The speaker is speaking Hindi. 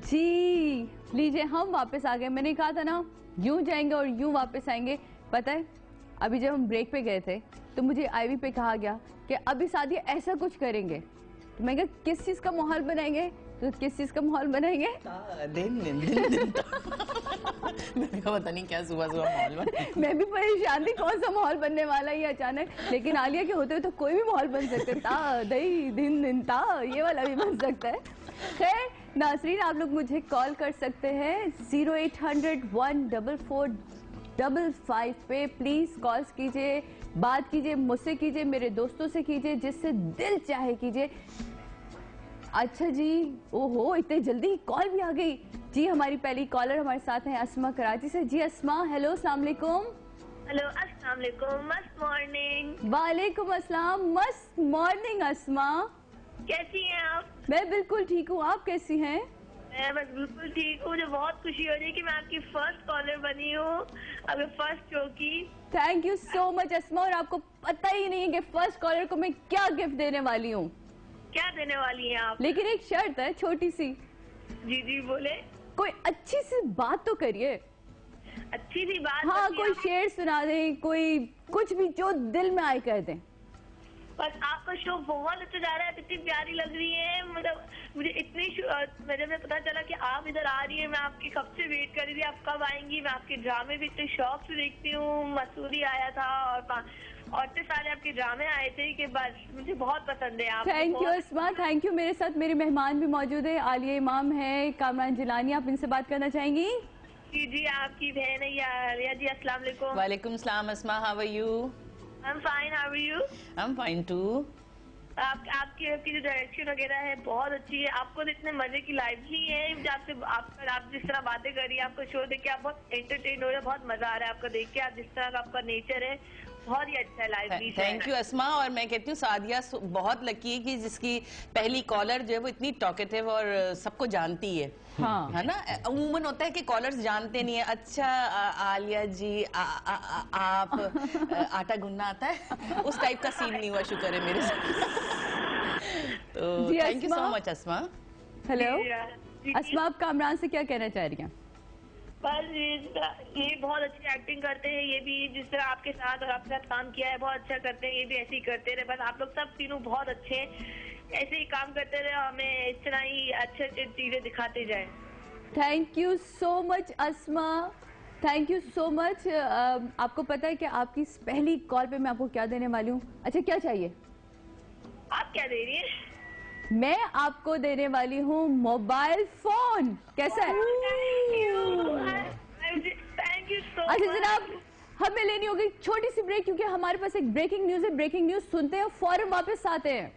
जी लीजिए, हम वापस आ गए। मैंने कहा था ना यूं जाएंगे और यूं वापस आएंगे। पता है अभी जब हम ब्रेक पे गए थे तो मुझे आईवी पे कहा गया कि अभी सादिया ऐसा कुछ करेंगे, तो मैं कहा किस चीज का माहौल बनाएंगे? तो किस चीज का माहौल बनाएंगे? दिन मैंने कहा पता नहीं क्या सुबह सुबह माहौल बना। मैं भी परेशान थी कौन सा माहौल बनने वाला है अचानक, लेकिन आलिया के होते हुए तो कोई भी माहौल बन सकता है। ता दही दिन दिन ता, ये वाला भी बन सकता है। खैर नाज़रीन, आप लोग मुझे कॉल कर सकते हैं 0800-144-55 पे। प्लीज कॉल्स कीजिए, बात कीजिए, मुझसे कीजिए, मेरे दोस्तों से कीजिए, जिससे दिल चाहे कीजिए। अच्छा जी, ओहो इतने जल्दी कॉल भी आ गई जी। हमारी पहली कॉलर हमारे साथ हैं अस्मा कराची से। जी अस्मा, हेलो अस्सलाम वालेकुम। हेलो अस्सलाम वालेकुम, मस्त मॉर्निंग। वालेकुम अस्सलाम, मस्त मॉर्निंग अस्मा। कैसी हैं आप? मैं बिल्कुल ठीक हूँ, आप कैसी हैं? मैं बस बिल्कुल ठीक हूँ। मुझे बहुत खुशी हो रही है कि मैं आपकी फर्स्ट कॉलर बनी हूँ, आपके फर्स्ट शो की। थैंक यू सो मच अस्मा। और आपको पता ही नहीं है कि फर्स्ट कॉलर को मैं क्या गिफ्ट देने वाली हूँ। क्या देने वाली हैं आप? लेकिन एक शर्त है छोटी सी। जी जी बोले। कोई अच्छी सी बात तो करिए। अच्छी सी बात? हाँ, कोई शेर सुना दें, कोई कुछ भी जो दिल में आए कर दें। बस आपका शो बहुत अच्छा जा रहा है, इतनी प्यारी लग रही है। मतलब मुझे मेरे में पता चला कि आप इधर आ रही है, मैं आपकी कब से वेट कर रही थी, आप कब आएंगी। मैं आपके ड्रामे भी इतने शौक से देखती हूँ। मसूरी आया था और इतने सारे आपके ड्रामे आए थे कि बस मुझे बहुत पसंद है आप। Thank you Asma, thank you. मेरे साथ मेरे मेहमान भी मौजूद है, आलिया इमाम है, कामरान जिलानी। आप इनसे बात करना चाहेंगी? जी जी, आपकी बहन है आलिया जी। अस्सलाम वालेकुम। वालेकुम सलाम Asma, how are you? I'm fine, how are you? I'm fine too. आपकी जो डायरेक्शन वगैरह है बहुत अच्छी है। आपको तो इतने मजे की लाइवली है। आप जिस तरह बातें कर रही है, आपका शो देख के आप बहुत एंटरटेन हो रहे हैं, बहुत मजा आ रहा है आपको देख के। आप जिस तरह का आपका नेचर है बहुत ही अच्छा है लाइवली। थैंक यू अस्मा। और मैं कहती हूँ सादिया बहुत लकी है कि जिसकी पहली कॉलर जो है वो इतनी टॉकेटिव और सबको जानती है। हाँ है ना, अमूमन होता है कि कॉलर्स जानते नहीं है। अच्छा आलिया जी आप आटा गूंदना आता है? उस टाइप का सीन नहीं हुआ, शुक्र है मेरे साथ। तो thank you so much Asma. Hello Asma, आप कामरान से क्या कहना चाह रही हैं? बस ये बहुत अच्छी एक्टिंग करते हैं, ये भी जिस तरह आपके साथ और आपके साथ काम किया है बहुत अच्छा करते हैं। ये भी ऐसे ही करते रहे। बस आप लोग सब तीनों बहुत अच्छे हैं, ऐसे ही काम करते रहे, हमें इस तरह ही अच्छे अच्छे चीजें दिखाते जाए। Thank you so much Asma, thank you so much. आपको पता है कि आपकी पहली कॉल पे मैं आपको क्या देने वाली हूँ? अच्छा क्या चाहिए? आप क्या दे रही हैं? मैं आपको देने वाली हूँ मोबाइल फोन। कैसा है? Thank you so much. अच्छा जनाब, हमें लेनी होगी छोटी सी ब्रेक, क्योंकि हमारे पास एक ब्रेकिंग न्यूज है। ब्रेकिंग न्यूज सुनते हैं, फौरन वापस आते हैं।